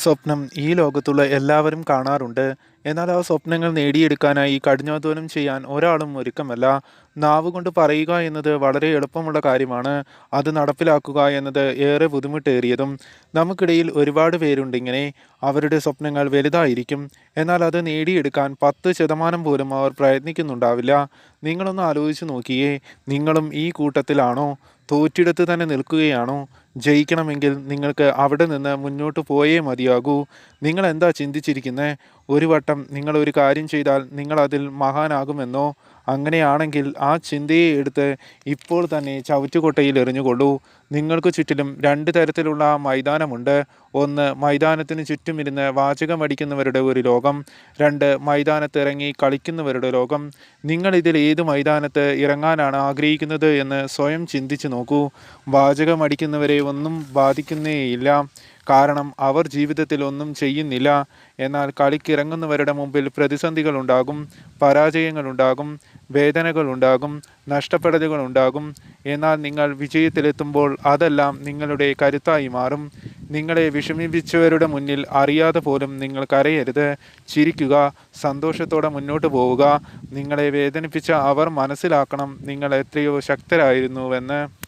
സ്വപ്നം ഈ ലോകത്തുള്ള എല്ലാവരും കാണാറുണ്ട്. എന്നാൽ ആ സ്വപ്നങ്ങൾ നേടിയെടുക്കാനായി കഠിനാധ്വാനം ചെയ്യാൻ ഒരാളും ഒരുക്കമല്ല. നാവുകൊണ്ട് പറയുക എന്നത് വളരെ എളുപ്പമുള്ള കാര്യമാണ്. അത് നടപ്പിലാക്കുക എന്നത് ഏറെ ബുദ്ധിമുട്ടേറിയതും. നമുക്കിടയിൽ ഒരുപാട് പേരുണ്ടിങ്ങനെ. അവരുടെ സ്വപ്നങ്ങൾ വലുതായിരിക്കും. എന്നാൽ അത് നേടിയെടുക്കാൻ 10% പോലും അവർ പ്രയത്നിക്കുന്നുണ്ടാവില്ല. നിങ്ങളൊന്ന് ആലോചിച്ച് നോക്കിയേ. നിങ്ങളും ഈ കൂട്ടത്തിലാണോ? തോറ്റിടത്ത് തന്നെ നിൽക്കുകയാണോ? ജയിക്കണമെങ്കിൽ നിങ്ങൾക്ക് അവിടെ നിന്ന് മുന്നോട്ട് പോയേ മതിയാകൂ. നിങ്ങൾ എന്താ ചിന്തിച്ചിരിക്കുന്നത്? ഒരു വട്ടം നിങ്ങൾ ഒരു കാര്യം ചെയ്താൽ നിങ്ങൾ അതിൽ മഹാനാകുമെന്നോ? അങ്ങനെയാണെങ്കിൽ ആ ചിന്തയെ എടുത്ത് ഇപ്പോൾ തന്നെ ചവറ്റുകൊട്ടയിൽ എറിഞ്ഞുകൊള്ളൂ. നിങ്ങൾക്ക് ചുറ്റിലും രണ്ട് തരത്തിലുള്ള മൈതാനമുണ്ട്. ഒന്ന്, മൈതാനത്തിന് ചുറ്റുമിരുന്ന് വാചകമടിക്കുന്നവരുടെ ഒരു ലോകം. രണ്ട്, മൈതാനത്ത് ഇറങ്ങി കളിക്കുന്നവരുടെ ലോകം. നിങ്ങൾ ഇതിൽ ഏത് മൈതാനത്ത് ഇറങ്ങാനാണ് ആഗ്രഹിക്കുന്നത് എന്ന് സ്വയം ചിന്തിച്ചു നോക്കൂ. വാചകമടിക്കുന്നവരെ ഒന്നും ബാധിക്കുന്നേയില്ല. കാരണം അവർ ജീവിതത്തിൽ ഒന്നും ചെയ്യുന്നില്ല. എന്നാൽ കളിക്കിറങ്ങുന്നവരുടെ മുമ്പിൽ പ്രതിസന്ധികളുണ്ടാകും, പരാജയങ്ങളുണ്ടാകും, വേദനകളുണ്ടാകും, നഷ്ടപ്പെടലുകളുണ്ടാകും. എന്നാൽ നിങ്ങൾ വിജയത്തിലെത്തുമ്പോൾ അതെല്ലാം നിങ്ങളുടെ കരുത്തായി മാറും. നിങ്ങളെ വിഷമിപ്പിച്ചവരുടെ മുന്നിൽ അറിയാതെ പോലും നിങ്ങൾ കരയരുത്. ചിരിക്കുക, സന്തോഷത്തോടെ മുന്നോട്ട് പോവുക. നിങ്ങളെ വേദനിപ്പിച്ച അവർ മനസ്സിലാക്കണം നിങ്ങൾ എത്രയോ ശക്തരായിരുന്നുവെന്ന്.